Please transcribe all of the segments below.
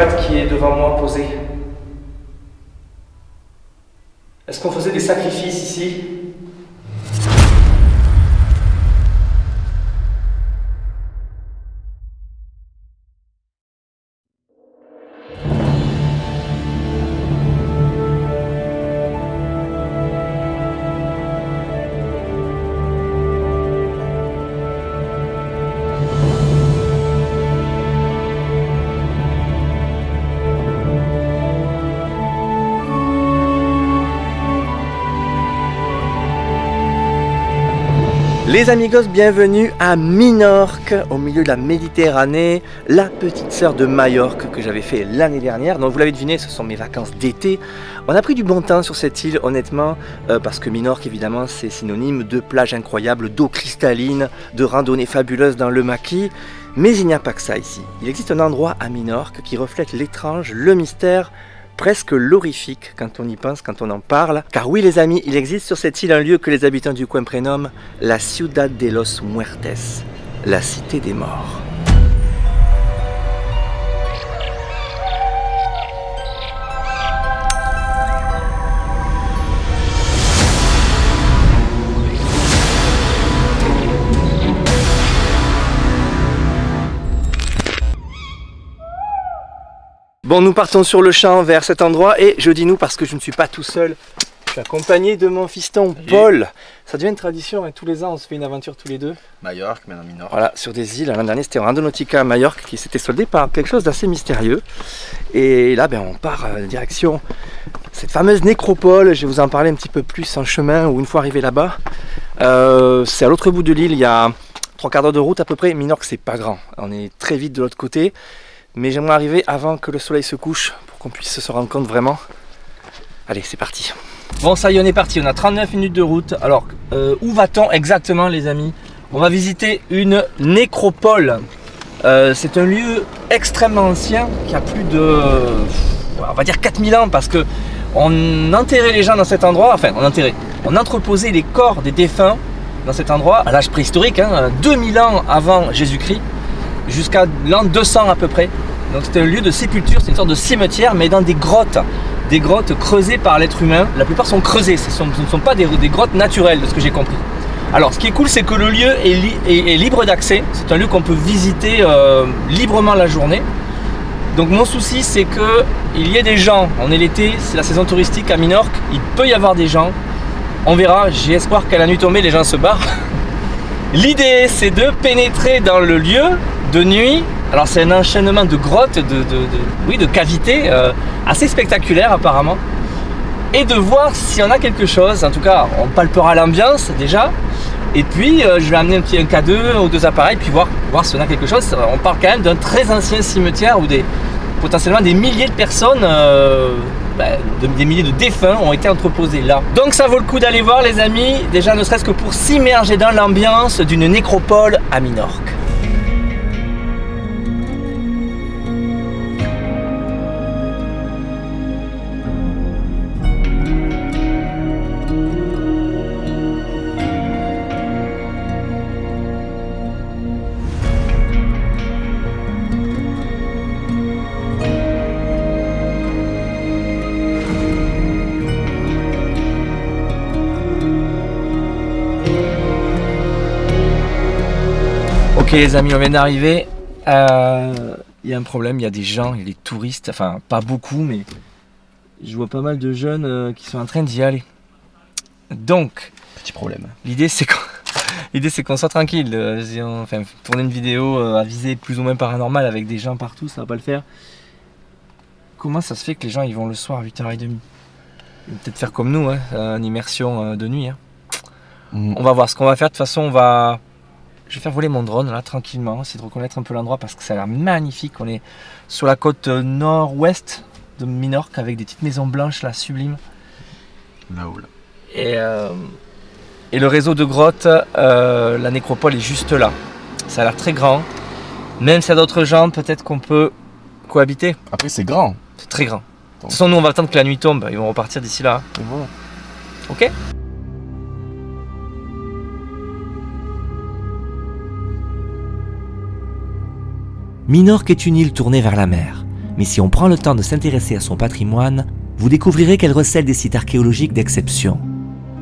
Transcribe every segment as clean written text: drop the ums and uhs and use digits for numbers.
boîte qui est devant moi posée. Est-ce qu'on faisait des sacrifices ici? Les amigos, bienvenue à Minorque, au milieu de la Méditerranée, la petite sœur de Majorque que j'avais fait l'année dernière. Donc vous l'avez deviné, ce sont mes vacances d'été. On a pris du bon temps sur cette île, honnêtement, parce que Minorque, évidemment, c'est synonyme de plage incroyable, d'eau cristalline, de randonnées fabuleuses dans le maquis. Mais il n'y a pas que ça ici. Il existe un endroit à Minorque qui reflète l'étrange, le mystère, presque l'horrifique quand on y pense, quand on en parle. Car oui les amis, il existe sur cette île un lieu que les habitants du coin prénomment la Ciudad de los Muertes, la cité des morts. Bon, nous partons sur le champ vers cet endroit et je dis nous parce que je ne suis pas tout seul. Je suis accompagné de mon fiston Paul. Ça devient une tradition et tous les ans on se fait une aventure tous les deux. Majorque, maintenant Minorque. Voilà, sur des îles. L'an dernier c'était Randonautica à Majorque qui s'était soldé par quelque chose d'assez mystérieux. Et là on part direction cette fameuse nécropole. Je vais vous en parler un petit peu plus en chemin ou une fois arrivé là-bas. C'est à l'autre bout de l'île, il y a 3/4 d'heure de route à peu près. Minorque c'est pas grand, on est très vite de l'autre côté. Mais j'aimerais arriver avant que le soleil se couche pour qu'on puisse se rendre compte vraiment. Allez, c'est parti. Bon, ça y est, on est parti. On a 39 minutes de route. Alors, où va-t-on exactement, les amis? On va visiter une nécropole. C'est un lieu extrêmement ancien qui a plus de, on va dire 4000 ans parce que on enterrait les gens dans cet endroit. Enfin, on entreposait les corps des défunts dans cet endroit à l'âge préhistorique, 2000 ans avant Jésus-Christ. Jusqu'à l'an 200 à peu près. Donc c'était un lieu de sépulture, c'est une sorte de cimetière mais dans des grottes creusées par l'être humain. La plupart sont creusées, ce ne sont pas des grottes naturelles de ce que j'ai compris. Alors ce qui est cool c'est que le lieu est libre d'accès, c'est un lieu qu'on peut visiter librement la journée. Donc mon souci c'est qu'il y ait des gens, on est l'été, c'est la saison touristique à Minorque, il peut y avoir des gens, on verra, j'ai espoir qu'à la nuit tombée les gens se barrent. L'idée c'est de pénétrer dans le lieu de nuit. Alors c'est un enchaînement de grottes, de cavités assez spectaculaire apparemment. Et de voir s'il y en a quelque chose. En tout cas, on palpera l'ambiance déjà. Et puis je vais amener un K2 ou 2 appareils, puis voir s'il y en a quelque chose. On parle quand même d'un très ancien cimetière où potentiellement des milliers de personnes, des milliers de défunts ont été entreposés là. Donc ça vaut le coup d'aller voir les amis, déjà ne serait-ce que pour s'immerger dans l'ambiance d'une nécropole à Minorque. Ok les amis, on vient d'arriver. Il y a un problème, il y a des gens, il y a des touristes, enfin pas beaucoup, mais je vois pas mal de jeunes qui sont en train d'y aller. Donc, petit problème. L'idée c'est qu'on soit tranquille. Enfin, tourner une vidéo à visée plus ou moins paranormale avec des gens partout, ça va pas le faire. Comment ça se fait que les gens ils vont le soir à 8h30? Ils vont peut-être faire comme nous, une immersion de nuit. On va voir ce qu'on va faire. De toute façon, je vais faire voler mon drone là tranquillement, essayer de reconnaître un peu l'endroit parce que ça a l'air magnifique. On est sur la côte nord-ouest de Minorque avec des petites maisons blanches là, sublimes. Là-haut là. Et le réseau de grottes, la nécropole est juste là. Ça a l'air très grand. Même s'il y a d'autres gens, peut-être qu'on peut cohabiter. Après c'est grand. C'est très grand. De toute façon nous on va attendre que la nuit tombe, ils vont repartir d'ici là. Voilà. Ok. Minorque est une île tournée vers la mer. Mais si on prend le temps de s'intéresser à son patrimoine, vous découvrirez qu'elle recèle des sites archéologiques d'exception.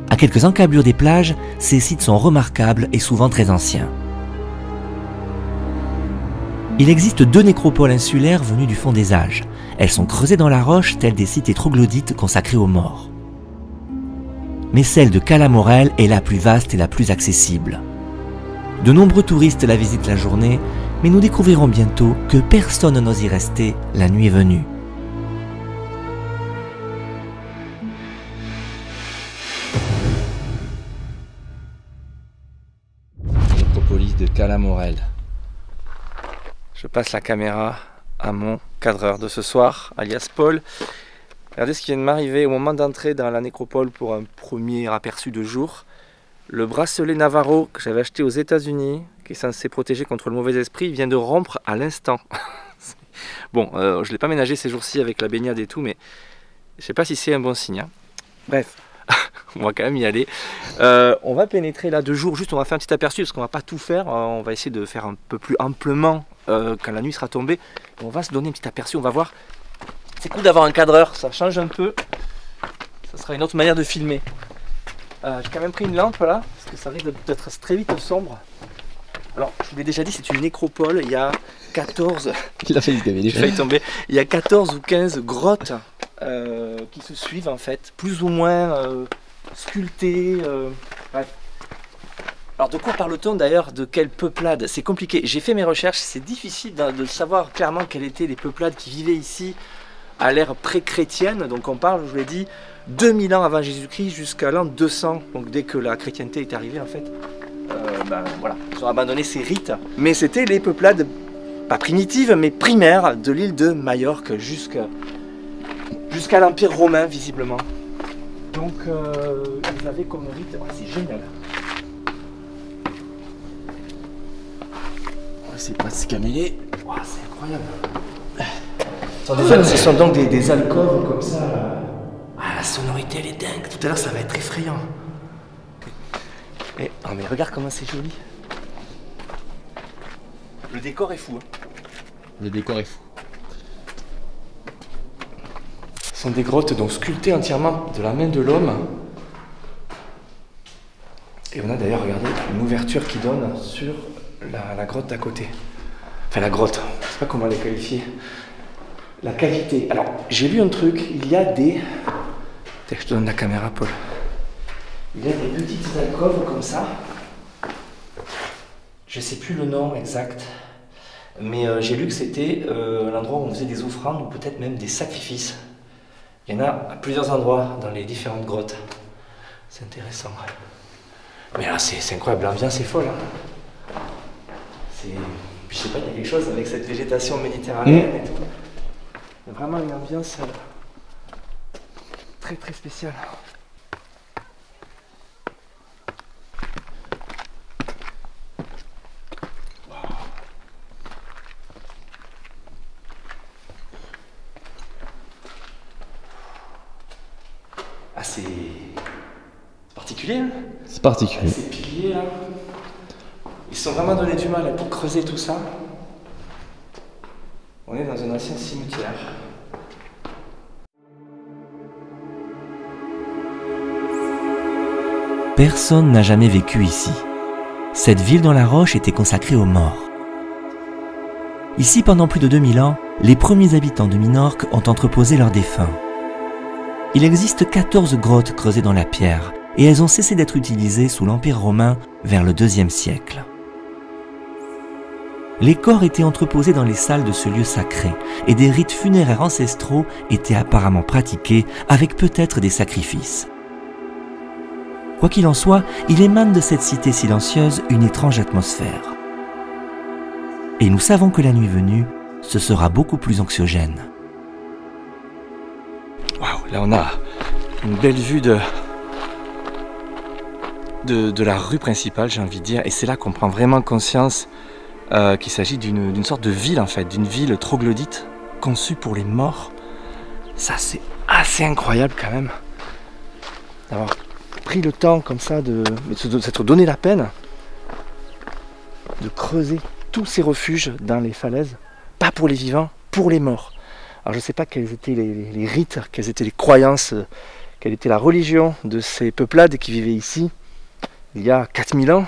À quelques encablures des plages, ces sites sont remarquables et souvent très anciens. Il existe 2 nécropoles insulaires venues du fond des âges. Elles sont creusées dans la roche telles des sites troglodytes consacrés aux morts. Mais celle de Cala Morel est la plus vaste et la plus accessible. De nombreux touristes la visitent la journée, mais nous découvrirons bientôt que personne n'ose y rester la nuit venue. Nécropolis de Cala Morel. Je passe la caméra à mon cadreur de ce soir, alias Paul. Regardez ce qui vient de m'arriver au moment d'entrer dans la nécropole pour un premier aperçu de jour. Le bracelet Navarro que j'avais acheté aux États-Unis, qui est censé protéger contre le mauvais esprit, vient de rompre à l'instant. Bon, je ne l'ai pas ménagé ces jours-ci avec la baignade et tout, mais je ne sais pas si c'est un bon signe. Hein. Bref, on va quand même y aller. On va pénétrer là de jour, juste on va faire un petit aperçu, parce qu'on ne va pas tout faire. On va essayer de faire un peu plus amplement quand la nuit sera tombée. On va se donner un petit aperçu, on va voir. C'est cool d'avoir un cadreur, ça change un peu. Ça sera une autre manière de filmer. J'ai quand même pris une lampe là, parce que ça risque d'être très vite sombre. Alors, je vous l'ai déjà dit, c'est une nécropole. Il y a 14... Il a failli se gaver déjà. failli tomber. Il y a 14 ou 15 grottes qui se suivent en fait, plus ou moins sculptées. Bref. Alors de quoi parle-t-on d'ailleurs? De quelle peuplade? C'est compliqué. J'ai fait mes recherches, c'est difficile de savoir clairement quelles étaient les peuplades qui vivaient ici à l'ère pré-chrétienne. Donc on parle, je vous l'ai dit, 2000 ans avant Jésus-Christ jusqu'à l'an 200. Donc dès que la chrétienté est arrivée en fait, voilà, ils ont abandonné ces rites. Mais c'était les peuplades, pas primitives, mais primaires de l'île de Majorque jusqu'à l'Empire romain visiblement. Donc ils avaient comme rite, oh, c'est génial. C'est pas se caméler. Wow, c'est incroyable. Ce sont donc des alcôves comme ça. Ah, la sonorité elle est dingue. Tout à l'heure ça va être effrayant. Et, oh mais regarde comment c'est joli. Le décor est fou. Hein. Le décor est fou. Ce sont des grottes donc sculptées entièrement de la main de l'homme. Et on a d'ailleurs, regardez, une ouverture qui donne sur la grotte d'à côté. Enfin la grotte, je ne sais pas comment les qualifier. La cavité. Alors, j'ai lu un truc, il y a des... Peut-être que je te donne la caméra, Paul. Il y a des petites alcôves comme ça. Je ne sais plus le nom exact. Mais j'ai lu que c'était l'endroit où on faisait des offrandes ou peut-être même des sacrifices. Il y en a à plusieurs endroits dans les différentes grottes. C'est intéressant. Mais là, c'est incroyable, l'ambiance est folle. Hein. Je sais pas, il y a quelque chose avec cette végétation méditerranéenne et tout. Il y a vraiment une ambiance très très spéciale. Wow. Ah, c'est particulier, hein? C'est particulier. Ces piliers là. Ils se sont vraiment donné du mal pour creuser tout ça. On est dans un ancien cimetière. Personne n'a jamais vécu ici. Cette ville dans la roche était consacrée aux morts. Ici, pendant plus de 2000 ans, les premiers habitants de Minorque ont entreposé leurs défunts. Il existe 14 grottes creusées dans la pierre, et elles ont cessé d'être utilisées sous l'Empire romain vers le IIe siècle. Les corps étaient entreposés dans les salles de ce lieu sacré, et des rites funéraires ancestraux étaient apparemment pratiqués avec peut-être des sacrifices. Quoi qu'il en soit, il émane de cette cité silencieuse une étrange atmosphère. Et nous savons que la nuit venue, ce sera beaucoup plus anxiogène. Waouh, là on a une belle vue de la rue principale, j'ai envie de dire, et c'est là qu'on prend vraiment conscience qu'il s'agit d'une sorte de ville en fait, d'une ville troglodyte conçue pour les morts. Ça c'est assez incroyable quand même, d'avoir pris le temps comme ça de s'être donné la peine de creuser tous ces refuges dans les falaises, pas pour les vivants, pour les morts. Alors je ne sais pas quels étaient les rites, quelles étaient les croyances, quelle était la religion de ces peuplades qui vivaient ici il y a 4000 ans.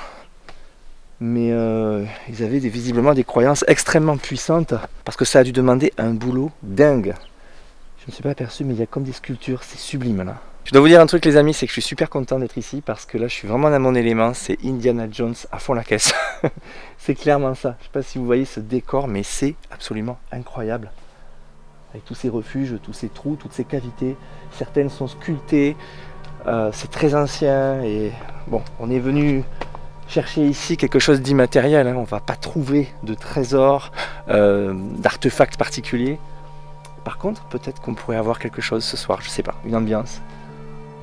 Mais ils avaient visiblement des croyances extrêmement puissantes parce que ça a dû demander un boulot dingue. Je ne me suis pas aperçu, mais il y a comme des sculptures, c'est sublime là. Je dois vous dire un truc les amis, c'est que je suis super content d'être ici parce que là je suis vraiment dans mon élément, c'est Indiana Jones à fond la caisse. C'est clairement ça. Je ne sais pas si vous voyez ce décor, mais c'est absolument incroyable. Avec tous ces refuges, tous ces trous, toutes ces cavités, certaines sont sculptées, c'est très ancien et bon, on est venu chercher ici quelque chose d'immatériel, hein. On ne va pas trouver de trésors, d'artefacts particuliers. Par contre, peut-être qu'on pourrait avoir quelque chose ce soir, je ne sais pas, une ambiance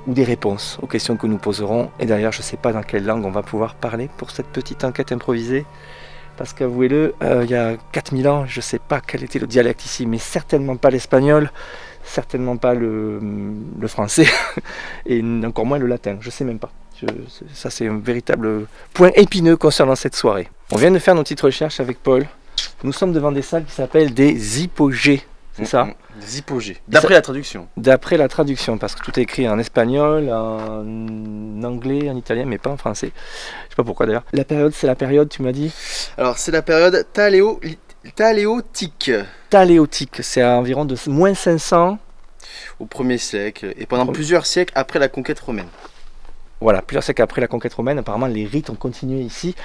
ou des réponses aux questions que nous poserons. Et d'ailleurs, je ne sais pas dans quelle langue on va pouvoir parler pour cette petite enquête improvisée. Parce qu'avouez-le, il y a 4000 ans, je ne sais pas quel était le dialecte ici, mais certainement pas l'espagnol, certainement pas le français, et encore moins le latin, je ne sais même pas. Ça c'est un véritable point épineux concernant cette soirée. On vient de faire nos petites recherches avec Paul. Nous sommes devant des salles qui s'appellent des hypogées, c'est ça? Des hypogées. D'après la traduction. D'après la traduction, parce que tout est écrit en espagnol, en anglais, en italien, mais pas en français. Je sais pas pourquoi d'ailleurs. La période, c'est la période, tu m'as dit? Alors c'est la période taléotique. Taléotique, c'est à environ de moins 500. Au 1er siècle, et pendant plusieurs siècles après la conquête romaine. Voilà, plusieurs siècles après la conquête romaine, apparemment les rites ont continué ici.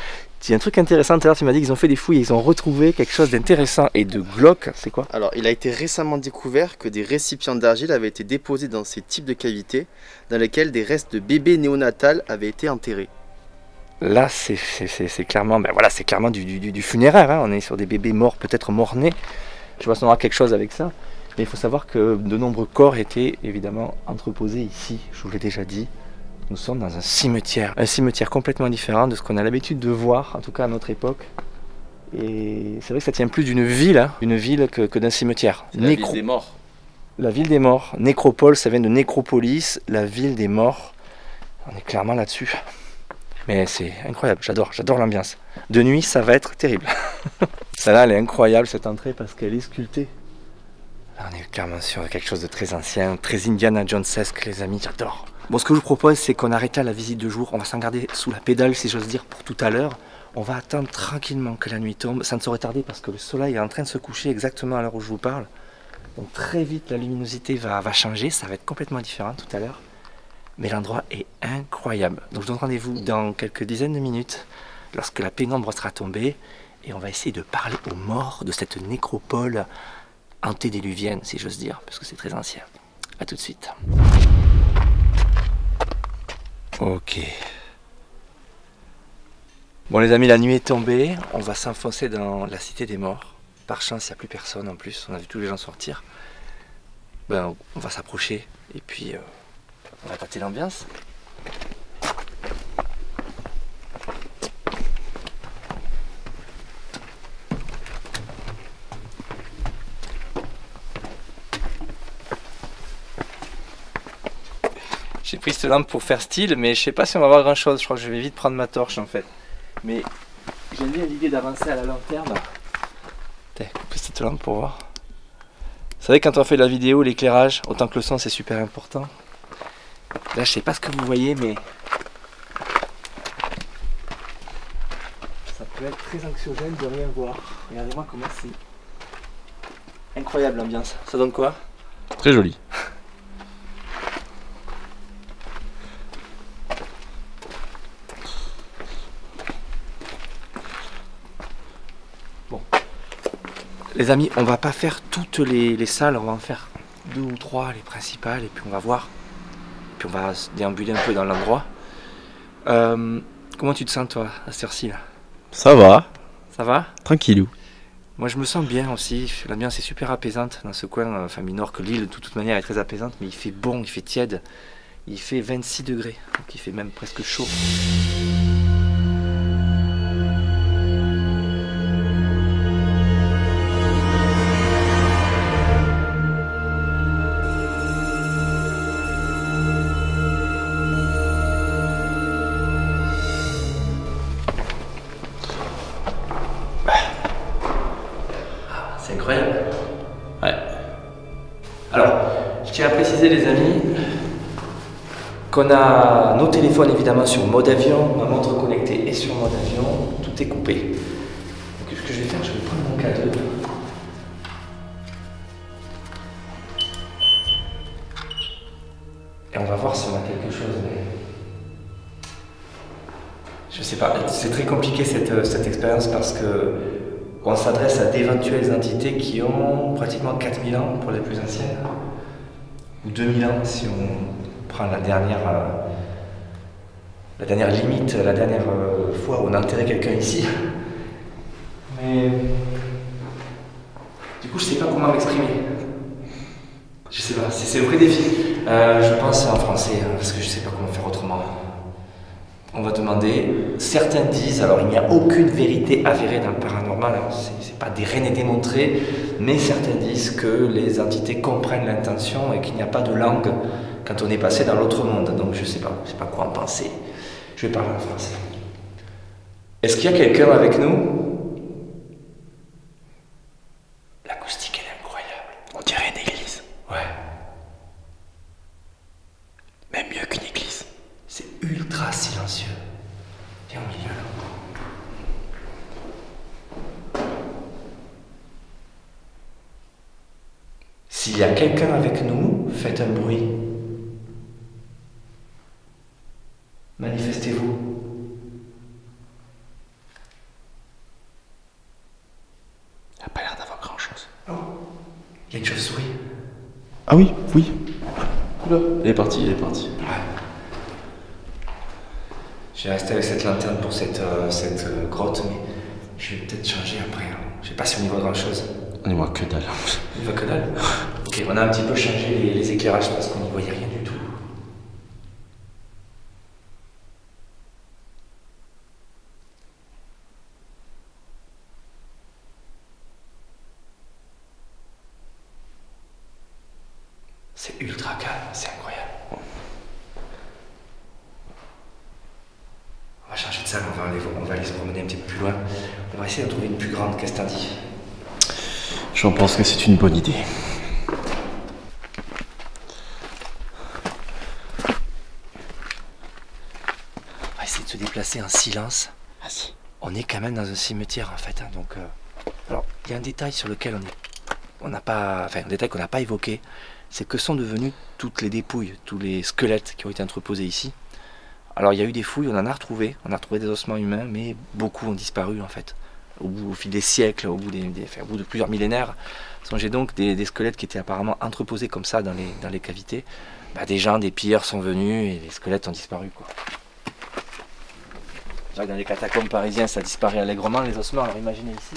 Il y a un truc intéressant, tout à l'heure tu m'as dit qu'ils ont fait des fouilles et ils ont retrouvé quelque chose d'intéressant et de glauque, c'est quoi? Alors il a été récemment découvert que des récipients d'argile avaient été déposés dans ces types de cavités dans lesquels des restes de bébés néonatals avaient été enterrés. Là c'est clairement, ben voilà, c'est clairement du funéraire, hein. On est sur des bébés morts, peut-être morts-nés. Je vois si on aura quelque chose avec ça. Mais il faut savoir que de nombreux corps étaient évidemment entreposés ici, je vous l'ai déjà dit. Nous sommes dans un cimetière complètement différent de ce qu'on a l'habitude de voir, en tout cas à notre époque. Et c'est vrai que ça tient plus d'une ville, hein, que d'un cimetière. La ville des morts. La ville des morts. Nécropole, ça vient de nécropolis, la ville des morts. On est clairement là-dessus. Mais c'est incroyable, j'adore l'ambiance. De nuit, ça va être terrible. Celle-là, elle est incroyable cette entrée parce qu'elle est sculptée. Là, on est clairement sur quelque chose de très ancien, très Indiana Jonesesque, les amis, j'adore. Bon, ce que je vous propose, c'est qu'on arrête là la visite de jour. On va s'en garder sous la pédale, si j'ose dire, pour tout à l'heure. On va attendre tranquillement que la nuit tombe. Ça ne saurait tarder parce que le soleil est en train de se coucher exactement à l'heure où je vous parle. Donc très vite, la luminosité va changer. Ça va être complètement différent tout à l'heure. Mais l'endroit est incroyable. Donc je donne rendez-vous dans quelques dizaines de minutes, lorsque la pénombre sera tombée. Et on va essayer de parler aux morts de cette nécropole antédiluvienne, si j'ose dire, parce que c'est très ancien. A tout de suite. Ok. Bon les amis, la nuit est tombée, on va s'enfoncer dans la cité des morts. Par chance, il n'y a plus personne en plus, on a vu tous les gens sortir. Ben, on va s'approcher et puis on va tâter l'ambiance. J'ai pris cette lampe pour faire style, mais je sais pas si on va voir grand chose. Je crois que je vais vite prendre ma torche en fait. Mais j'aime bien l'idée d'avancer à la lanterne. T'as coupé cette lampe pour voir. C'est vrai que quand on fait de la vidéo, l'éclairage, autant que le son, c'est super important. Là, je sais pas ce que vous voyez, mais ça peut être très anxiogène de rien voir. Regardez-moi comment c'est incroyable l'ambiance. Ça donne quoi? Très joli. Les amis, on va pas faire toutes les salles, on va en faire 2 ou 3, les principales, et puis on va voir. Et puis on va se déambuler un peu dans l'endroit. Comment tu te sens toi, à cette heure-ci là? Ça va. Ça va? Tranquillou. Moi je me sens bien aussi, l'ambiance est super apaisante dans ce coin, enfin Minorque, l'île de toute manière est très apaisante, mais il fait bon, il fait tiède. Il fait 26 degrés, donc il fait même presque chaud. C'est incroyable. Ouais. tiens à préciser les amis qu'on a nos téléphones évidemment sur mode avion, ma montre connectée est sur mode avion, tout est coupé. Donc ce que je vais faire, je vais prendre mon cadeau. Et on va voir si on a quelque chose, mais je sais pas, c'est très compliqué cette expérience parce que on s'adresse à d'éventuelles entités qui ont pratiquement 4000 ans pour les plus anciennes, ou 2000 ans si on prend la dernière limite, la dernière fois où on a enterré quelqu'un ici. Mais du coup je sais pas comment m'exprimer. Je sais pas, c'est le vrai défi. Je pense en français, parce que je sais pas comment faire autrement. On va demander, certains disent, alors il n'y a aucune vérité avérée dans le paranormal, c'est pas rien n'est démontré, mais certains disent que les entités comprennent l'intention et qu'il n'y a pas de langue quand on est passé dans l'autre monde. Donc je sais pas quoi en penser. Je vais parler en français. Est-ce qu'il y a quelqu'un avec nous? L'acoustique elle est incroyable. On dirait une église. Ouais. Même mieux qu'une église. C'est ultra silencieux. Viens au milieu là. S'il y a quelqu'un avec nous, faites un bruit. Manifestez-vous. Il n'a pas l'air d'avoir grand chose. Oh, il y a une chauve-souris. Ah oui, oui. Oula, elle est partie, elle est partie. Ouais. Je vais rester avec cette lanterne pour cette grotte, mais je vais peut-être changer après. Hein. Je sais pas si on y voit grand chose. On y voit que dalle. On y voit que dalle. Ok, on a un petit peu changé les éclairages parce qu'on n'y voyait rien du tout. C'est ultra calme, c'est incroyable. On va changer de salle, on va aller se promener un petit peu plus loin. On va essayer de trouver une plus grande, qu'est-ce que t'en dis? J'en pense que c'est une bonne idée. On va essayer de se déplacer en silence. Vas-y. On est quand même dans un cimetière en fait. Hein, donc, alors, il y a un détail sur lequel on n'a pas, enfin, un détail qu'on n'a pas évoqué, c'est que sont devenues toutes les dépouilles, tous les squelettes qui ont été entreposés ici. Alors il y a eu des fouilles, on en a retrouvé, des ossements humains, mais beaucoup ont disparu en fait. Au fil des siècles, au bout de plusieurs millénaires, songez donc des squelettes qui étaient apparemment entreposés comme ça dans les cavités. Bah, des gens, des pilleurs sont venus et les squelettes ont disparu quoi. Dans les catacombes parisiens, ça disparaît allègrement les ossements, alors imaginez ici.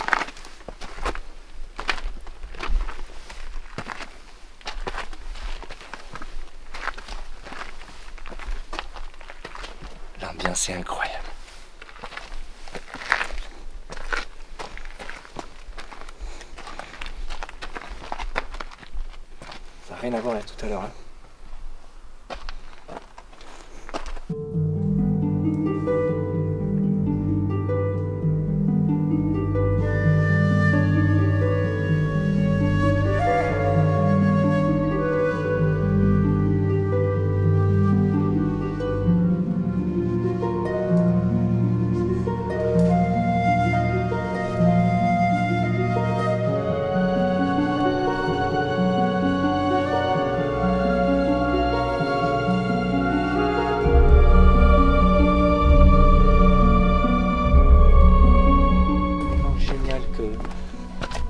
L'ambiance est incroyable. Ça n'a rien à voir avec tout à l'heure. Hein.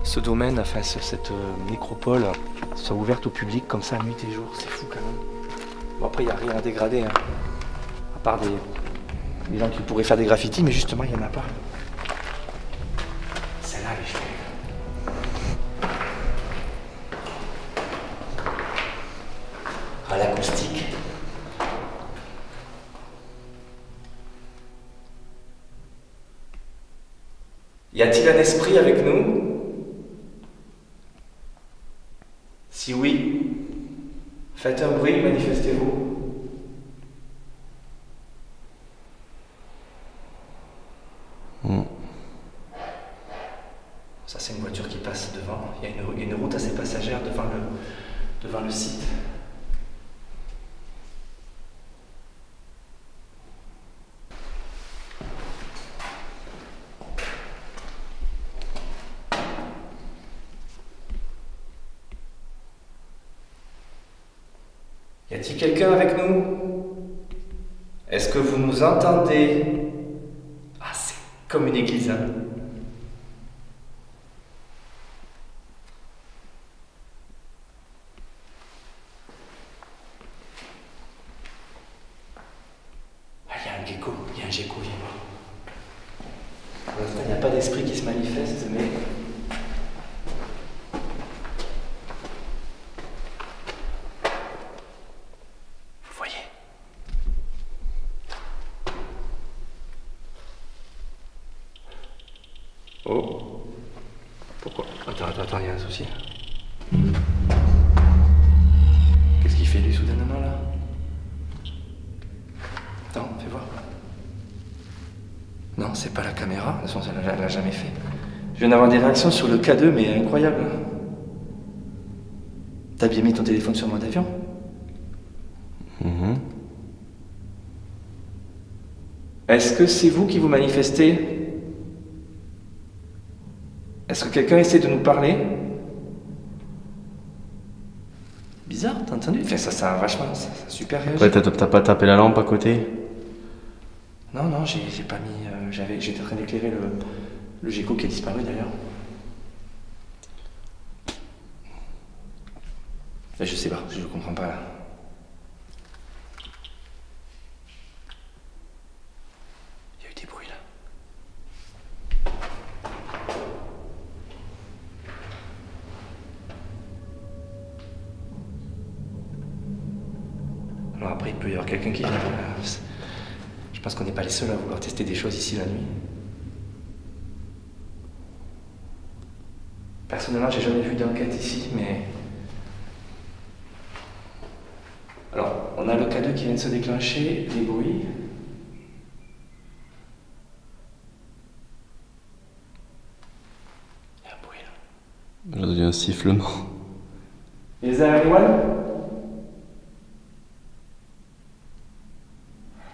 Ce domaine, enfin cette nécropole soit ouverte au public comme ça nuit et jour, c'est fou quand même. Bon après il n'y a rien à dégrader, hein, à part des gens qui pourraient faire des graffitis, mais justement il n'y en a pas. Celle-là elle est jolie. Ah l'acoustique. Y a-t-il un esprit avec nous ? Si oui, faites un bruit, manifestez-vous. Ça c'est une voiture qui passe devant. Il y a une route assez passagère devant le site. Y a-t-il quelqu'un avec nous? Est-ce que vous nous entendez? Ah, c'est comme une église, hein. Ah, il y a un gecko, viens voir. Pour l'instant, il n'y a pas d'esprit qui se manifeste, mais... Vous voyez? Oh. Pourquoi? Attends, il y a un souci. Qu'est-ce qu'il fait lui soudainement là? Attends, fais voir. Non, c'est pas la caméra, de toute façon elle l'a jamais fait. Je viens d'avoir des réactions sur le K2, mais incroyable. T'as bien mis ton téléphone sur mode avion? Est-ce que c'est vous qui vous manifestez? Est-ce que quelqu'un essaie de nous parler? Bizarre, t'as entendu? Enfin, ça a vachement, ça a super réagi. Ouais, t'as pas tapé la lampe à côté? Non, j'ai pas mis... j'étais en train d'éclairer le gecko qui a disparu d'ailleurs. Je sais pas, je comprends pas là. Il y a eu des bruits là. Alors après, il peut y avoir quelqu'un qui vient. Je pense qu'on n'est pas les seuls à vouloir tester des choses ici la nuit. Personnellement, j'ai jamais vu d'enquête ici, mais... Alors, on a le K2 qui vient de se déclencher, des bruits. Il y a un bruit là. J'ai entendu un sifflement. Is there anyone?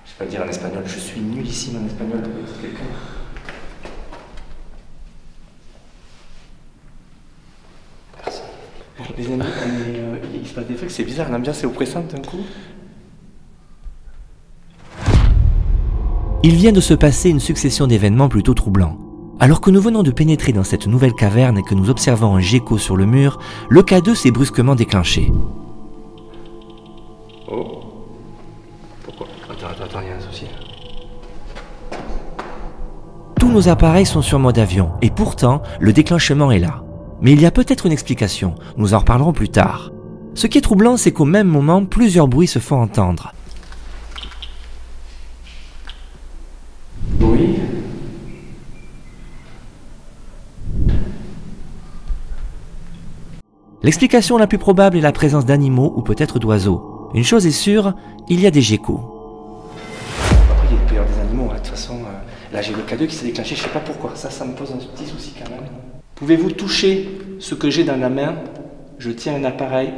Je vais pas le dire en espagnol, je suis nullissime en espagnol, peut-être quelqu'un. Personne. Bon, les amis, il se passe des trucs, c'est bizarre, l'ambiance est oppressante d'un coup. Il vient de se passer une succession d'événements plutôt troublants. Alors que nous venons de pénétrer dans cette nouvelle caverne et que nous observons un gecko sur le mur, le K2 s'est brusquement déclenché. Oh. Pourquoi? Attends, il y a un souci. Tous nos appareils sont sur mode avion et pourtant, le déclenchement est là. Mais il y a peut-être une explication, nous en reparlerons plus tard. Ce qui est troublant, c'est qu'au même moment, plusieurs bruits se font entendre. Bruit. L'explication la plus probable est la présence d'animaux ou peut-être d'oiseaux. Une chose est sûre, il y a des geckos. Après, il peut y avoir des animaux, hein. De toute façon, là j'ai le K2 qui s'est déclenché, je sais pas pourquoi. Ça me pose un petit souci quand même. Pouvez-vous toucher ce que j'ai dans la main? Je tiens un appareil.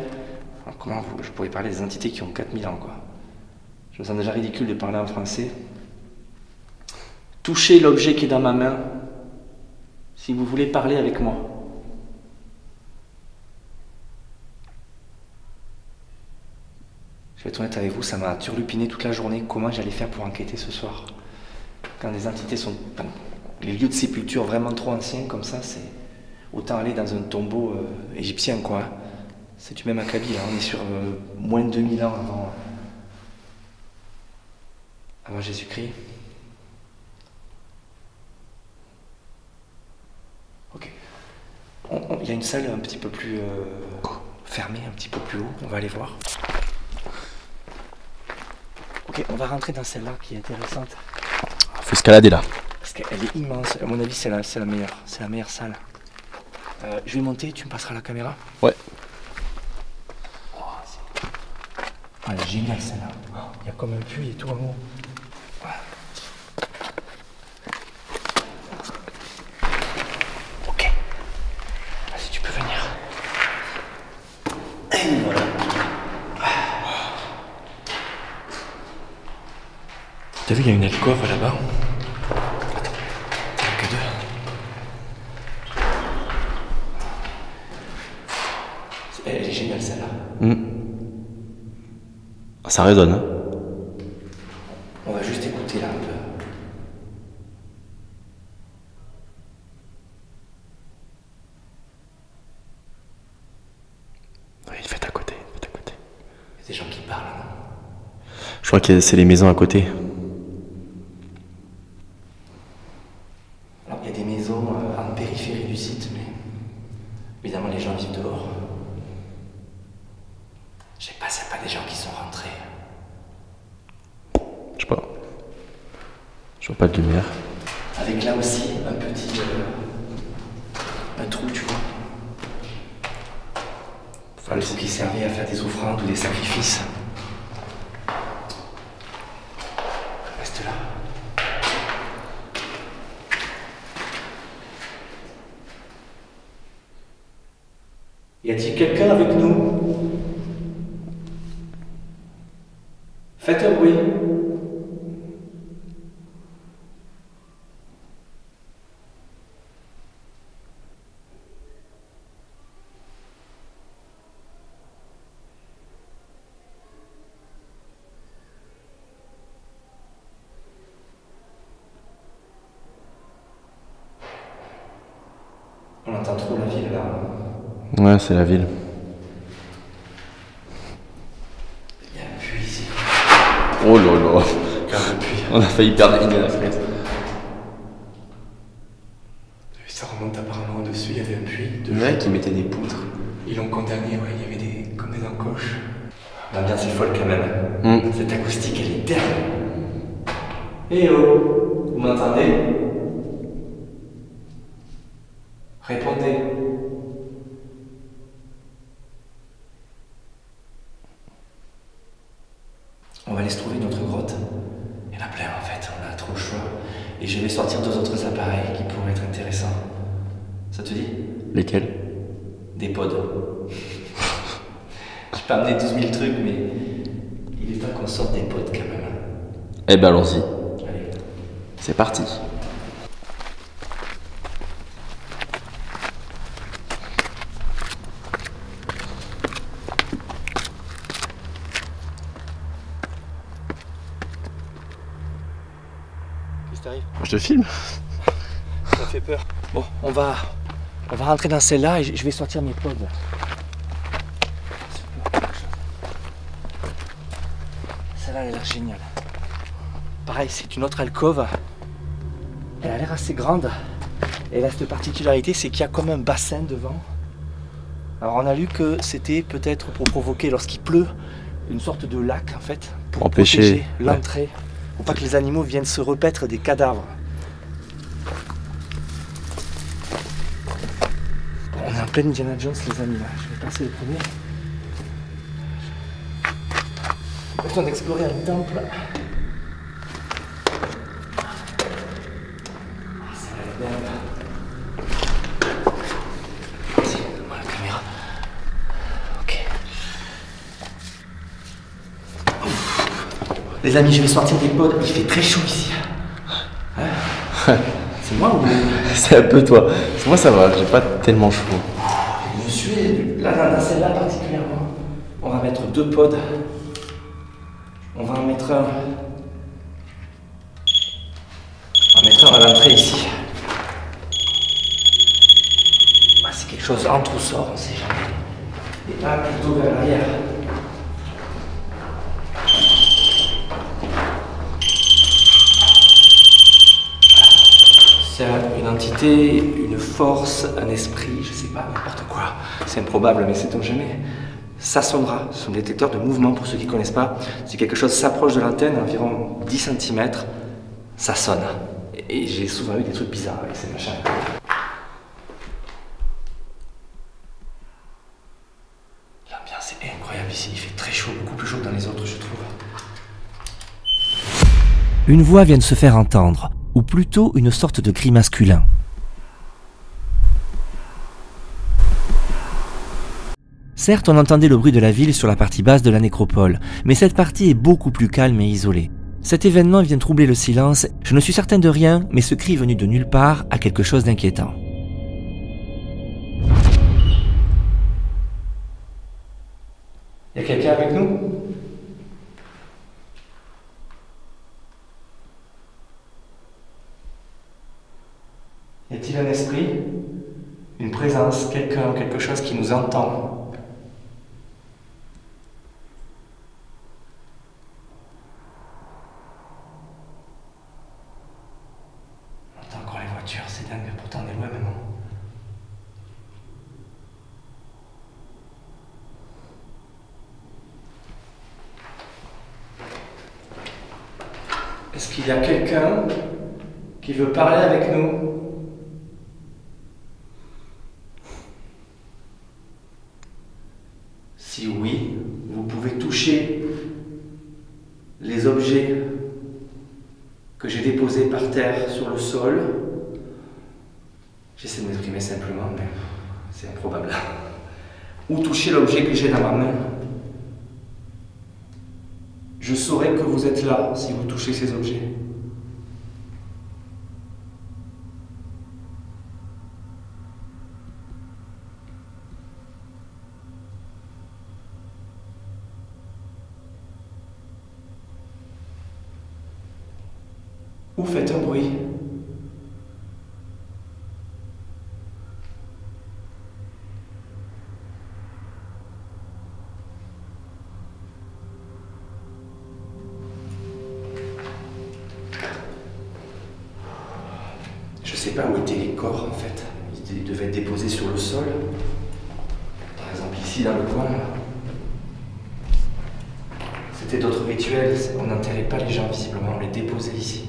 Alors, comment je pourrais parler des entités qui ont 4000 ans, quoi. Je me sens déjà ridicule de parler en français. Touchez l'objet qui est dans ma main si vous voulez parler avec moi. Je vais être honnête avec vous, ça m'a turlupiné toute la journée comment j'allais faire pour enquêter ce soir. Quand les entités sont... Enfin, les lieux de sépulture vraiment trop anciens comme ça, c'est... Autant aller dans un tombeau égyptien, quoi. C'est du même acabit, hein. On est sur moins de 2000 ans avant Jésus-Christ. Ok. Il y a une salle un petit peu plus fermée, un petit peu plus haut. On va aller voir. Ok, on va rentrer dans celle-là qui est intéressante. Faut escalader là. Parce qu'elle est immense. À mon avis, c'est la meilleure. C'est la meilleure salle. Je vais monter, tu me passeras la caméra? Ouais. Oh, elle est géniale celle-là. Il y a comme un puits et tout en haut. Ok. Vas-y, tu peux venir. Et voilà. T'as vu, il y a une alcôve là-bas. Attends, il n'y en a que deux. Elle est géniale celle-là. Ça résonne, hein. On va juste écouter là un peu. Oui, faites à côté, faites à côté. Il y a des gens qui parlent, non? Je crois que c'est les maisons à côté. Alors, il y a des maisons en périphérie du site, mais évidemment les gens vivent dehors. Je sais pas s'il n'y a pas des gens qui sont rentrés. Je sais pas. Je vois pas de lumière. Avec là aussi un petit un trou, tu vois. Enfin, le trou qui servait à faire des offrandes ou des sacrifices. Reste là. Y a-t-il quelqu'un avec nous? Faites un bruit. On entend trop la ville là. Ouais, c'est la ville. Il y a un puits ici. Oh là là. Regarde le puits. On a failli perdre Indiana Fraise. Ça remonte apparemment au-dessus, il y avait un puits. Le mec, il mettait des poutres. Ils l'ont condamné, ouais, il y avait comme des encoches. L'ambiance est folle quand même. Cette acoustique, elle est dingue. Eh oh, vous m'entendez? Répondez. On va aller se trouver une autre grotte. Il y en a plein en fait, on a trop le choix. Et je vais sortir 2 autres appareils qui pourraient être intéressants. Ça te dit? Lesquels? Des pods. J'ai pas amené 12 000 trucs, mais il est temps qu'on sorte des pods quand même. Eh ben allons-y. Allez. C'est parti. Qu'est-ce qui t'arrive? Je te filme. Ça fait peur. Bon, on va rentrer dans celle-là et je vais sortir mes pods. Celle-là, elle a l'air géniale. Pareil, c'est une autre alcôve. Elle a l'air assez grande. Et elle a cette particularité, c'est qu'il y a comme un bassin devant. Alors on a lu que c'était peut-être pour provoquer, lorsqu'il pleut, une sorte de lac en fait, pour empêcher protéger l'entrée, pour pas que les animaux viennent se repaître des cadavres. Bon, on est en pleine Indiana Jones les amis là, je vais passer le premier. Question d'explorer un temple. Ça va être bien. Vas-y, donne-moi la caméra. Ok. Les amis, je vais sortir des pods. Il fait très chaud ici. Hein? C'est moi ou... C'est un peu toi. Moi ça va, j'ai pas tellement chaud. Je suis là dans celle-là particulièrement. On va mettre 2 pods. On va en mettre un. On va mettre un à l'entrée ici. Ah, c'est quelque chose entre ou sort, on sait jamais. Et pas plutôt vers l'arrière. C'est une entité, une force, un esprit, je sais pas, n'importe quoi. C'est improbable, mais sait-on jamais. Ça sonnera, ce sont des détecteurs de mouvement pour ceux qui ne connaissent pas. Si quelque chose s'approche de l'antenne, à environ 10 cm, ça sonne. Et j'ai souvent eu des trucs bizarres avec ces machins. L'ambiance est incroyable ici, il fait très chaud, beaucoup plus chaud que dans les autres, je trouve. Une voix vient de se faire entendre, ou plutôt une sorte de cri masculin. Certes, on entendait le bruit de la ville sur la partie basse de la nécropole, mais cette partie est beaucoup plus calme et isolée. Cet événement vient troubler le silence, je ne suis certain de rien, mais ce cri venu de nulle part a quelque chose d'inquiétant. Y a quelqu'un avec nous? un esprit, une présence, quelqu'un, quelque chose qui nous entend. On entend encore les voitures, c'est dingue, pourtant on est loin maintenant. Est-ce qu'il y a quelqu'un qui veut parler avec nous? Si oui, vous pouvez toucher les objets que j'ai déposés par terre sur le sol. J'essaie de m'exprimer simplement, mais c'est improbable. Ou toucher l'objet que j'ai dans ma main. Je saurai que vous êtes là si vous touchez ces objets. Ou faites un bruit. Je sais pas où étaient les corps en fait. Ils devaient être déposés sur le sol. Par exemple ici dans le coin. Là. C'était d'autres rituels. On n'enterrait pas les gens visiblement, on les déposait ici.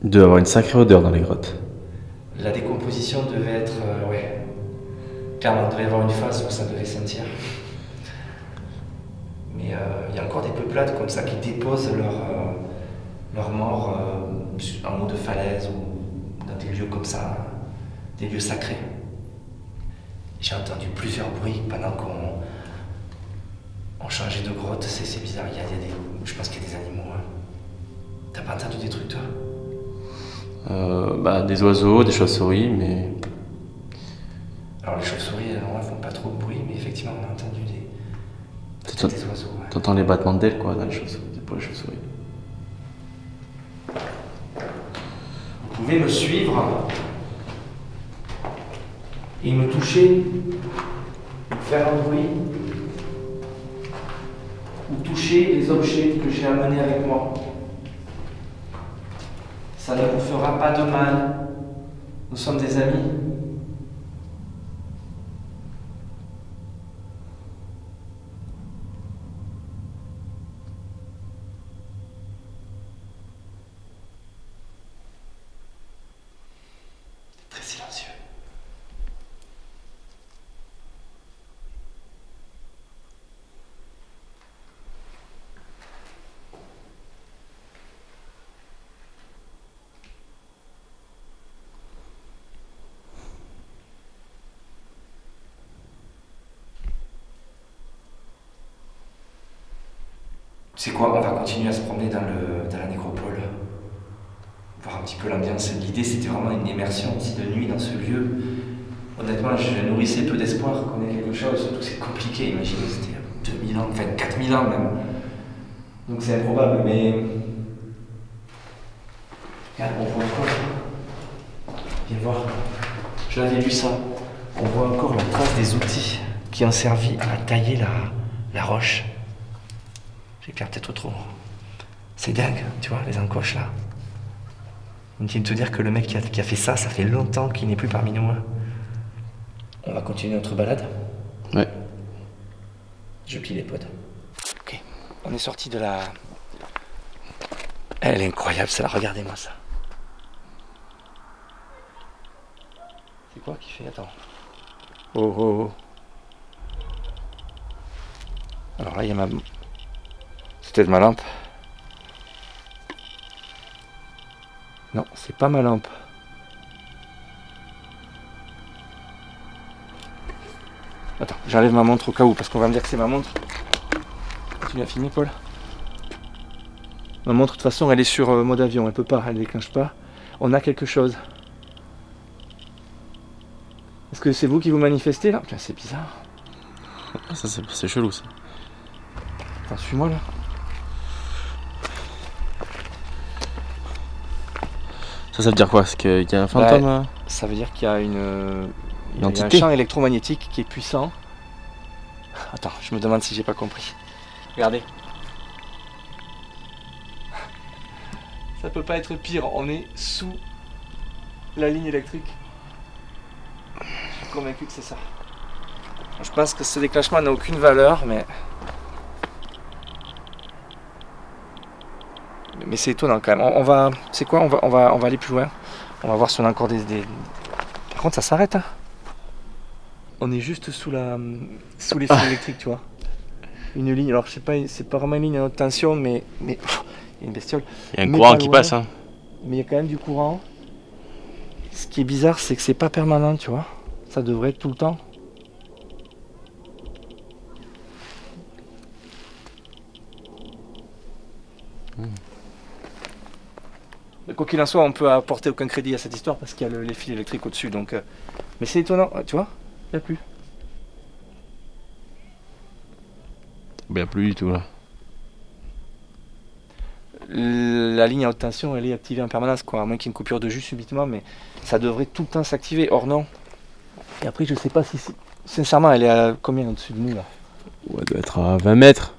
Il doit y avoir une sacrée odeur dans les grottes. La décomposition devait être... ouais. Clairement, il devait y avoir une phase où ça devait sentir. Mais il y a encore des peuplades comme ça qui déposent leurs morts en haut de falaise ou dans des lieux comme ça, des lieux sacrés. J'ai entendu plusieurs bruits pendant qu'on changeait de grotte, c'est bizarre, je pense qu'il y a des animaux. Hein. T'as pas entendu des trucs toi? Des oiseaux, des chauves-souris, mais... Alors les chauves-souris, elles font pas trop de bruit, mais effectivement on a entendu des oiseaux. Ouais. T'entends les battements d'ailes quoi dans les chauves-souris, pour les chauves-souris. Vous pouvez me suivre et me toucher, faire un bruit, ou toucher les objets que j'ai amenés avec moi. Ça ne vous fera pas de mal. Nous sommes des amis. Très silencieux. Tu sais quoi, on va continuer à se promener dans la nécropole, voir un petit peu l'ambiance. L'idée c'était vraiment une immersion aussi de nuit dans ce lieu. Honnêtement, je nourrissais peu d'espoir qu'on ait quelque chose, surtout que c'est compliqué, imaginez, c'était 2000 ans, enfin 4000 ans même. Donc c'est improbable, mais... Regarde, on voit encore... Viens voir, je l'avais lu ça. On voit encore la trace des outils qui ont servi à tailler la roche. J'éclaire peut-être trop. C'est dingue, tu vois, les encoches là. On vient de te dire que le mec qui a fait ça, ça fait longtemps qu'il n'est plus parmi nous. Hein. On va continuer notre balade? Ouais. Je plie les pods. Ok, on est sorti de la... Elle est incroyable celle-là, regardez-moi ça. C'est quoi qui fait? Attends. Oh oh oh. Alors là, il y a ma... C'est peut-être ma lampe. Non, c'est pas ma lampe. Attends, j'enlève ma montre au cas où, parce qu'on va me dire que c'est ma montre. Continue à filmer, Paul. Ma montre, de toute façon, elle est sur mode avion, elle peut pas, elle déclenche pas. On a quelque chose. Est-ce que c'est vous qui vous manifestez là? Putain, c'est bizarre. Ça, c'est chelou ça. Attends, suis-moi là. Ça veut dire quoi? C'est qu'il y a un fantôme? Ça veut dire qu'il y a une il y a un entité. champ électromagnétique qui est puissant. Attends, je me demande si j'ai pas compris. Regardez. Ça peut pas être pire, on est sous la ligne électrique. Je suis convaincu que c'est ça. Je pense que ce déclenchement n'a aucune valeur, mais c'est étonnant quand même. On va, c'est quoi, on va aller plus loin. On va voir si on a encore des... Par contre, ça s'arrête. Hein. On est juste sous les fils électriques, tu vois. Une ligne. Alors, je sais pas, c'est pas vraiment une ligne à haute tension, mais il y a une bestiole. Il y a un Mais courant pas qui loin. passe. Hein. Mais il y a quand même du courant. Ce qui est bizarre, c'est que c'est pas permanent, tu vois. Ça devrait être tout le temps. Mais quoi qu'il en soit, on peut apporter aucun crédit à cette histoire parce qu'il y a les fils électriques au-dessus. Donc, mais c'est étonnant, tu vois, il n'y a plus. Il n'y a plus du tout là. La ligne à haute tension, elle est activée en permanence, quoi, à moins qu'il y ait une coupure de jus subitement, mais ça devrait tout le temps s'activer. Or non. Et après, je sais pas si, sincèrement, elle est à combien au-dessus de nous là? Ouais, elle doit être à 20 mètres,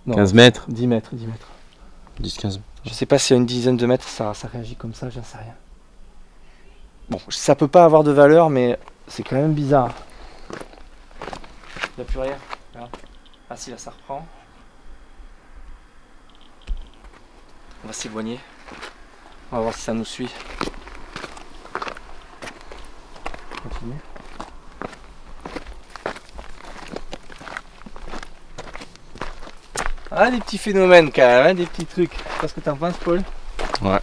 Non, 15 mètres, 10 mètres, 10 mètres. 10-15. Je sais pas si à une dizaine de mètres ça réagit comme ça, j'en sais rien. Bon, ça peut pas avoir de valeur, mais c'est quand même bizarre. Il n'y a plus rien. Là. Ah si, là ça reprend. On va s'éloigner. On va voir si ça nous suit. Continue. Ah, des petits phénomènes quand même, hein, des petits trucs. Qu'est-ce que t'en penses, Paul? Ouais.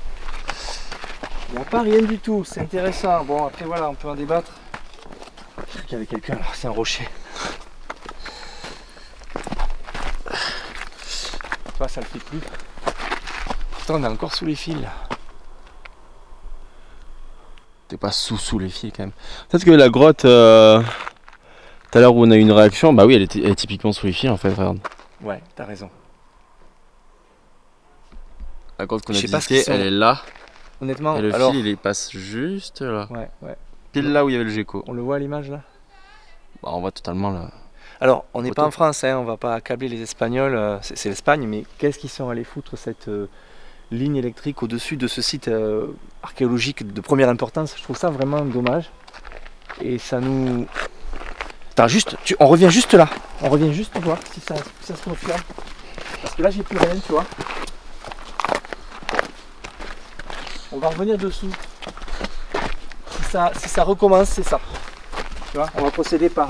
Il n'y a pas rien du tout, c'est intéressant. Bon, après voilà, on peut en débattre. Je crois qu'il y avait quelqu'un là, c'est un rocher. Tu vois, ça le fait plus. Putain, on est encore sous les fils là. T'es pas sous les fils quand même. Peut-être que la grotte, tout à l'heure où on a eu une réaction, bah oui, elle est typiquement sous les fils en fait, regarde. Ouais, t'as raison. La grotte qu'on Je a sais pas ce qu'ils visitée, sont. elle est là. Honnêtement, Et le alors... fil, il passe juste là. Ouais, ouais. Pile là où il y avait le gecko. On le voit à l'image là? Bah, on voit totalement là. Alors, on n'est Photo. pas en France, hein, on va pas accabler les Espagnols, c'est l'Espagne, mais qu'est-ce qu'ils sont allés foutre cette ligne électrique au-dessus de ce site archéologique de première importance? Je trouve ça vraiment dommage. Et ça nous... Attends, juste, on revient juste là. On revient juste voir si ça se confirme. Parce que là, j'ai plus rien, tu vois. On va revenir dessous. Si ça recommence, c'est ça. Tu vois, on va procéder par...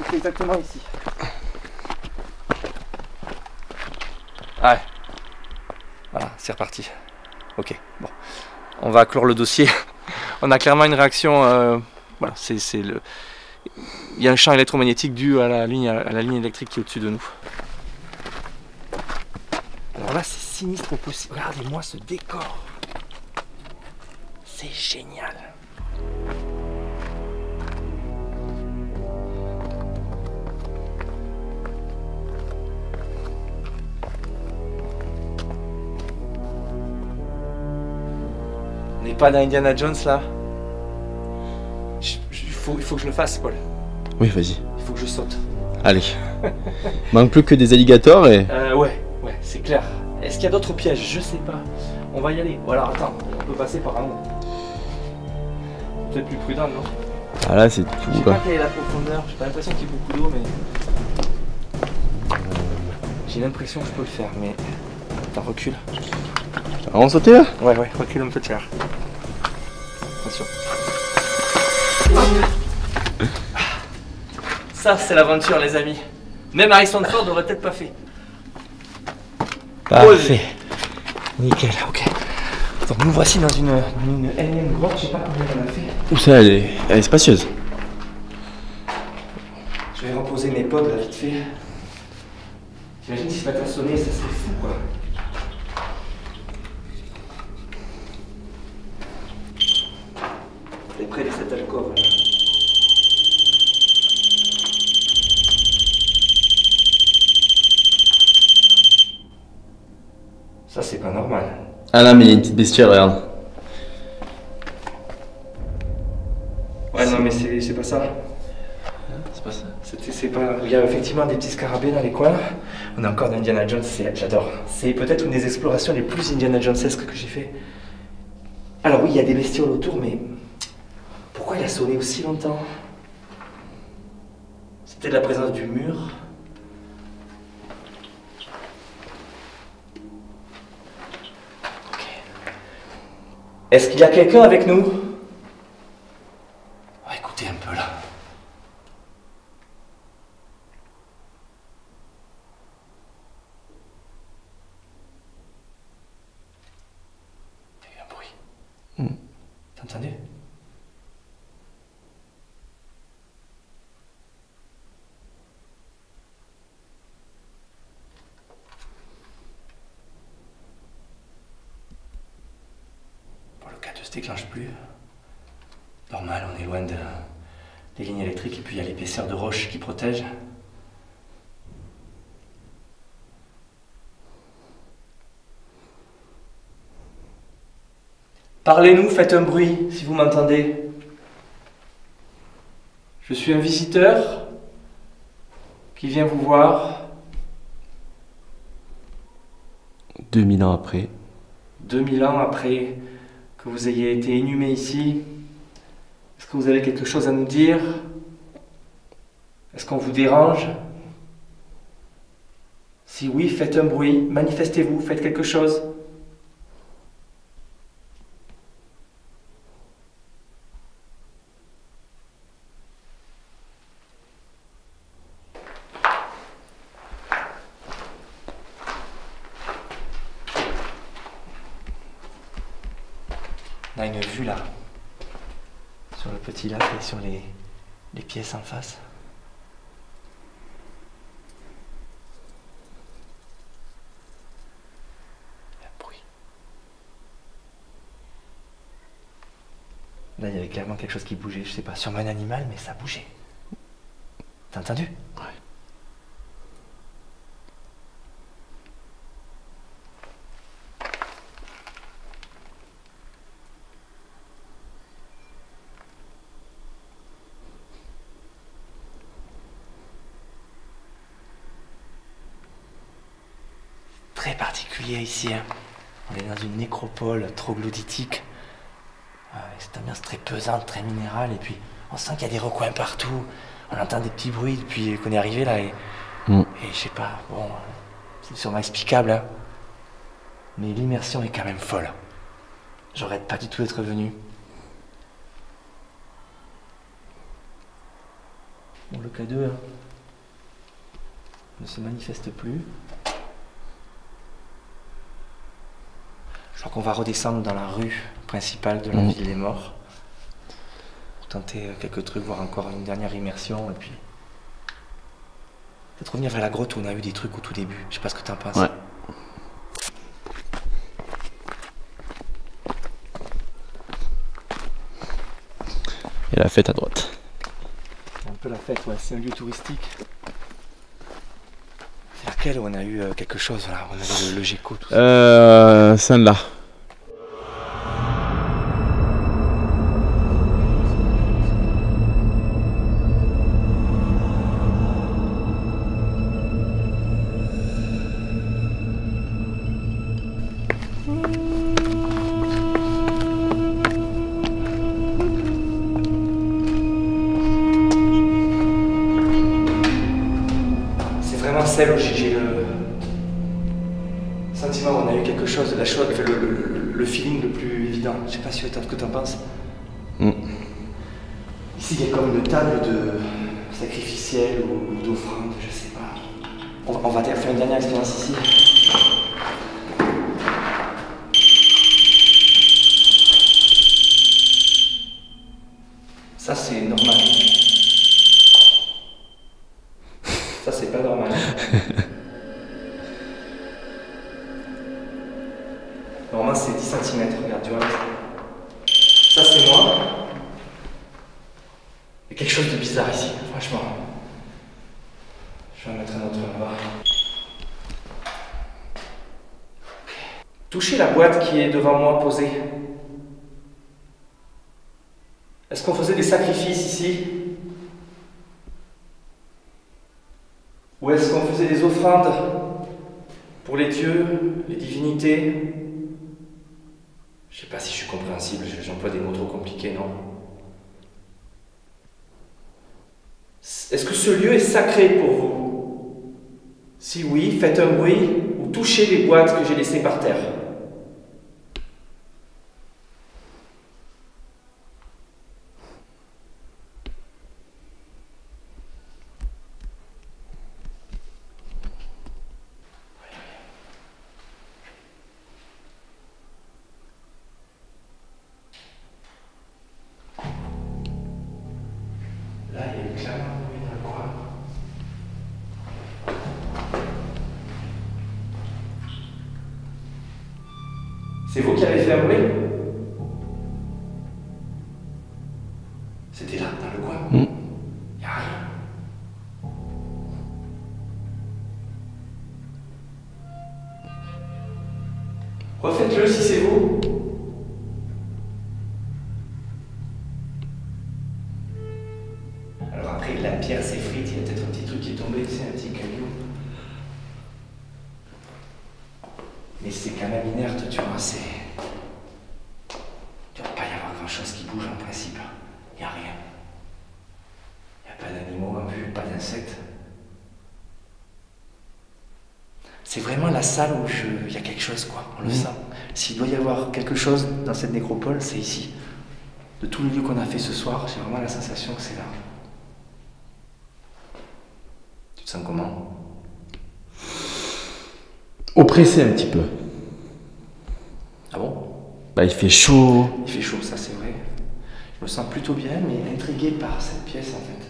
c'est exactement ici. Ouais. Voilà, c'est reparti. Ok, bon. On va clore le dossier. On a clairement une réaction... voilà, c'est le... Il y a un champ électromagnétique dû à la ligne électrique qui est au-dessus de nous. Alors là, c'est sinistre au possible. Regardez-moi ce décor. C'est génial. On n'est pas dans Indiana Jones là. Il faut que je le fasse, Paul. Oui, vas-y. Il faut que je saute. Allez. Manque plus que des alligators et. Ouais, c'est clair. Est-ce qu'il y a d'autres pièges? Je sais pas. On va y aller. Ou alors attends, on peut passer par un. Peut-être plus prudent, non? Ah là, c'est Je tout sais quoi. pas quelle est la profondeur. J'ai pas l'impression qu'il y ait beaucoup d'eau, mais. J'ai l'impression que je peux le faire, mais. Attends, recule. On va sauter là? Ouais, recule un peu de chair. Attention. Ça, c'est l'aventure, les amis. Même Harrison Ford n'aurait peut-être pas fait. Parfait. Nickel, ok. Donc nous voici dans une énième grotte, je sais pas combien on a fait. Où ça, elle est spacieuse. Je vais reposer mes pods là vite fait. T'imagines si ce matin sonné, ça serait fou quoi. T'es près de cette alcôve là. Ça c'est pas normal. Ah non, mais il y a une petite bestiole, regarde. Ouais, non, mais c'est pas ça. C'est pas ça. C'est pas... Il y a effectivement des petits scarabées dans les coins. On a encore d'Indiana Jones, j'adore. C'est peut-être une des explorations les plus Indiana Jonesesques que j'ai fait. Alors oui, il y a des bestioles autour, mais pourquoi il a sonné aussi longtemps? C'était la présence du mur. Ok. Est-ce qu'il y a quelqu'un avec nous? On va écouter un peu là. Il y a eu un bruit. T'as entendu? Bon, le câble ne se déclenche plus. Normal, on est loin des lignes électriques et puis il y a l'épaisseur de roche qui protège. Parlez-nous, faites un bruit si vous m'entendez. Je suis un visiteur qui vient vous voir. 2000 ans après. 2000 ans après que vous ayez été inhumé ici, est-ce que vous avez quelque chose à nous dire? Est-ce qu'on vous dérange? Si oui, faites un bruit, manifestez-vous, faites quelque chose. On a une vue là, sur le petit lac et sur les pièces en face. Il y a un bruit. Là, il y avait clairement quelque chose qui bougeait, je sais pas, sûrement un animal, mais ça bougeait. T'as entendu? Ouais. Très particulier ici, hein. On est dans une nécropole troglodytique, avec cette ambiance très pesante, très minérale, et puis on sent qu'il y a des recoins partout, on entend des petits bruits depuis qu'on est arrivé là, et je sais pas, bon, c'est sûrement explicable, hein. Mais l'immersion est quand même folle. J'aurais pas du tout d'être venu. Bon, le K2 hein, ne se manifeste plus. Je crois qu'on va redescendre dans la rue principale de la ville des morts pour tenter quelques trucs, voir encore une dernière immersion et puis peut-être revenir vers la grotte où on a eu des trucs au tout début. Je sais pas ce que t'en penses. Ouais. Et la fête à droite. C'est un peu la fête, ouais, c'est un lieu touristique. C'est laquelle où on a eu quelque chose là, on avait le Géco, tout ça. Celle-là. C'est vraiment celle où j'ai le sentiment où on a eu quelque chose, la chose, enfin, le feeling le plus évident. Je sais pas si ce que t'en penses. Ici il y a comme une table de sacrificielle ou d'offrande, je sais pas. On va faire une dernière expérience ici. Ça c'est normal. Ça c'est pas normal. Normalement c'est 10 cm, regarde, tu vois. Ça c'est moi. Il y a quelque chose de bizarre ici, franchement. Je vais en mettre un autre là-bas. Touchez la boîte qui est devant moi posée. Est-ce qu'on faisait des sacrifices ici? Ou est-ce qu'on faisait des offrandes pour les dieux, les divinités? Je sais pas si je suis compréhensible, j'emploie des mots trop compliqués, non? Est-ce que ce lieu est sacré pour vous? Si oui, faites un bruit ou touchez les boîtes que j'ai laissées par terre. Là, il y a une clame dans le coin. C'est vous qui avez fait un bruit? C'était là, dans le coin. Il n'y a rien. Refaites-le si c'est vous. Alors après, la pierre s'effrite, il y a peut-être un petit truc qui est tombé, c'est un petit caillou. Mais c'est quand même inerte, tu vois, c'est... Il ne doit pas y avoir grand-chose qui bouge en principe. Il n'y a rien. Il n'y a pas d'animaux en vue, pas d'insectes. C'est vraiment la salle où il y a quelque chose, quoi, on le sent. S'il doit y avoir quelque chose dans cette nécropole, c'est ici. De tous les lieux qu'on a fait ce soir, j'ai vraiment la sensation que c'est là. Tu te sens comment? Oppressé un petit peu. Ah bon? Bah il fait chaud. Il fait chaud, ça c'est vrai. Je me sens plutôt bien, mais intrigué par cette pièce en fait.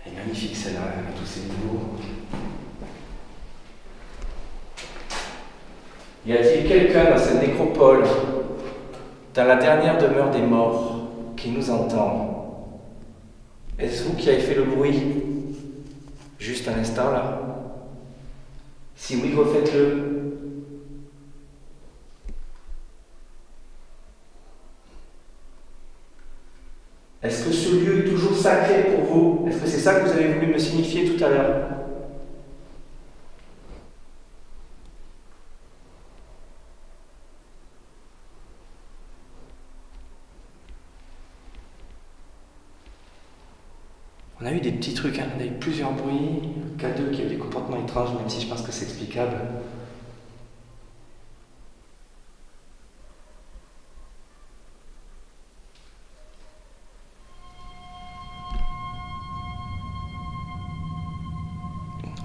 Elle est magnifique celle-là, avec tous ces niveaux. Y a-t-il quelqu'un dans cette nécropole, dans la dernière demeure des morts, qui nous entend? Est-ce vous qui avez fait le bruit, juste un instant là? Si oui, refaites-le. Est-ce que ce lieu est toujours sacré pour vous? Est-ce que c'est ça que vous avez voulu me signifier tout à l'heure? On a eu des petits trucs, hein. On a eu plusieurs bruits, K2 qui a eu des comportements étranges, même si je pense que c'est explicable.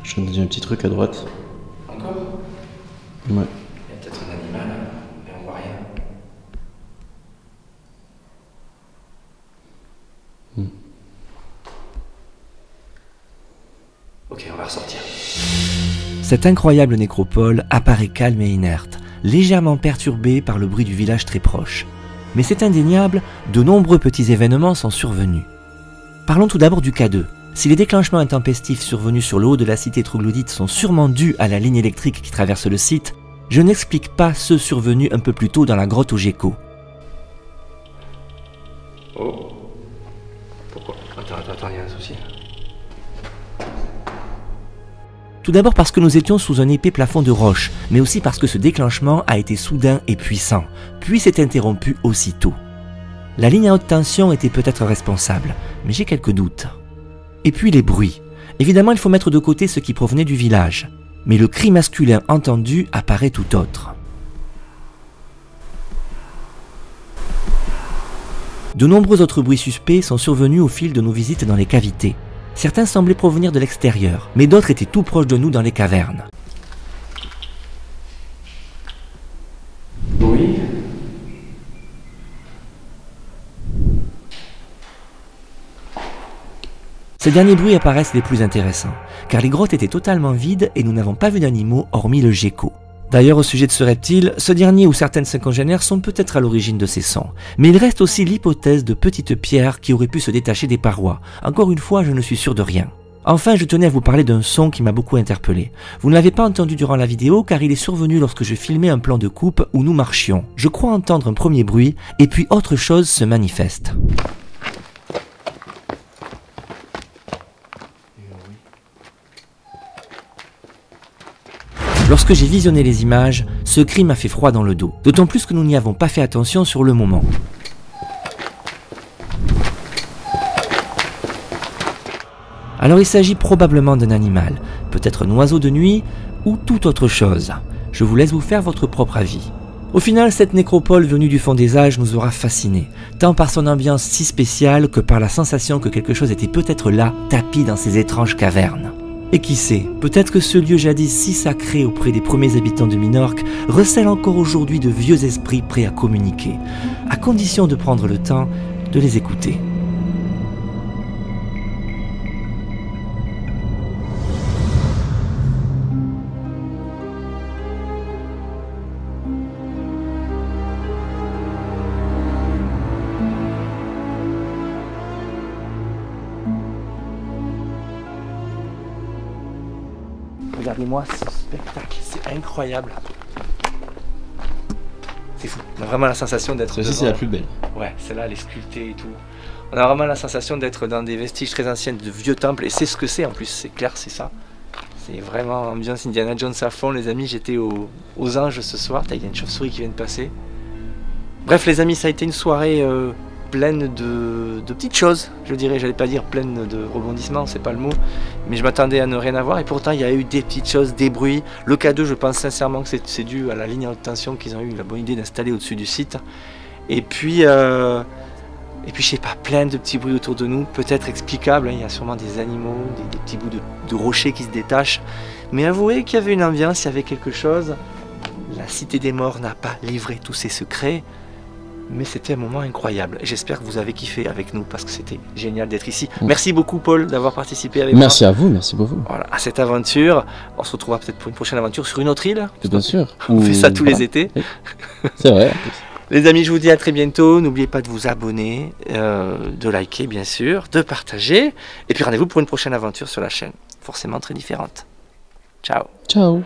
Je viens de dire un petit truc à droite. Encore? Ouais. Il y a peut-être un animal, mais on voit rien. Ok, on va ressortir. Cette incroyable nécropole apparaît calme et inerte, légèrement perturbée par le bruit du village très proche. Mais c'est indéniable, de nombreux petits événements sont survenus. Parlons tout d'abord du K2. Si les déclenchements intempestifs survenus sur le haut de la cité troglodyte sont sûrement dus à la ligne électrique qui traverse le site, je n'explique pas ceux survenus un peu plus tôt dans la grotte au Gecko. Oh. Pourquoi? Attends, il y a un souci. Tout d'abord parce que nous étions sous un épais plafond de roche, mais aussi parce que ce déclenchement a été soudain et puissant, puis s'est interrompu aussitôt. La ligne à haute tension était peut-être responsable, mais j'ai quelques doutes. Et puis les bruits. Évidemment, il faut mettre de côté ce qui provenait du village, mais le cri masculin entendu apparaît tout autre. De nombreux autres bruits suspects sont survenus au fil de nos visites dans les cavités. Certains semblaient provenir de l'extérieur, mais d'autres étaient tout proches de nous dans les cavernes. Oui. Ces derniers bruits apparaissent les plus intéressants, car les grottes étaient totalement vides et nous n'avons pas vu d'animaux hormis le gecko. D'ailleurs, au sujet de ce reptile, ce dernier ou certaines de ses congénères sont peut-être à l'origine de ces sons. Mais il reste aussi l'hypothèse de petites pierres qui auraient pu se détacher des parois. Encore une fois, je ne suis sûr de rien. Enfin, je tenais à vous parler d'un son qui m'a beaucoup interpellé. Vous ne l'avez pas entendu durant la vidéo car il est survenu lorsque je filmais un plan de coupe où nous marchions. Je crois entendre un premier bruit et puis autre chose se manifeste. Lorsque j'ai visionné les images, ce cri m'a fait froid dans le dos. D'autant plus que nous n'y avons pas fait attention sur le moment. Alors il s'agit probablement d'un animal, peut-être un oiseau de nuit ou toute autre chose. Je vous laisse vous faire votre propre avis. Au final, cette nécropole venue du fond des âges nous aura fascinés, tant par son ambiance si spéciale que par la sensation que quelque chose était peut-être là, tapi dans ces étranges cavernes. Et qui sait, peut-être que ce lieu jadis si sacré auprès des premiers habitants de Minorque recèle encore aujourd'hui de vieux esprits prêts à communiquer, à condition de prendre le temps de les écouter. Regardez-moi ce spectacle, c'est incroyable. C'est fou. On a vraiment la sensation d'être. Celle-ci, c'est la plus belle. Ouais, celle-là, elle est sculptée et tout. On a vraiment la sensation d'être dans des vestiges très anciens de vieux temples. Et c'est ce que c'est en plus, c'est clair, c'est ça. C'est vraiment ambiance Indiana Jones à fond, les amis. J'étais aux Anges ce soir. Il y a une chauve-souris qui vient de passer. Bref, les amis, ça a été une soirée pleine de petites choses, je dirais. J'allais pas dire pleine de rebondissements, c'est pas le mot. Mais je m'attendais à ne rien avoir. Et pourtant, il y a eu des petites choses, des bruits. Le K2, je pense sincèrement que c'est dû à la ligne à haute tension qu'ils ont eu la bonne idée d'installer au-dessus du site. Et puis, je sais pas, plein de petits bruits autour de nous, peut-être explicables. Hein. Il y a sûrement des animaux, des petits bouts de rochers qui se détachent. Mais avouez qu'il y avait une ambiance, il y avait quelque chose. La Cité des Morts n'a pas livré tous ses secrets. Mais c'était un moment incroyable. J'espère que vous avez kiffé avec nous parce que c'était génial d'être ici. Merci beaucoup Paul d'avoir participé avec moi. Merci à vous, merci beaucoup. Voilà, à cette aventure. On se retrouvera peut-être pour une prochaine aventure sur une autre île. Bien sûr. On fait ça tous les étés. Oui. C'est vrai. Les amis, je vous dis à très bientôt. N'oubliez pas de vous abonner, de liker bien sûr, de partager. Et puis rendez-vous pour une prochaine aventure sur la chaîne. Forcément très différente. Ciao. Ciao.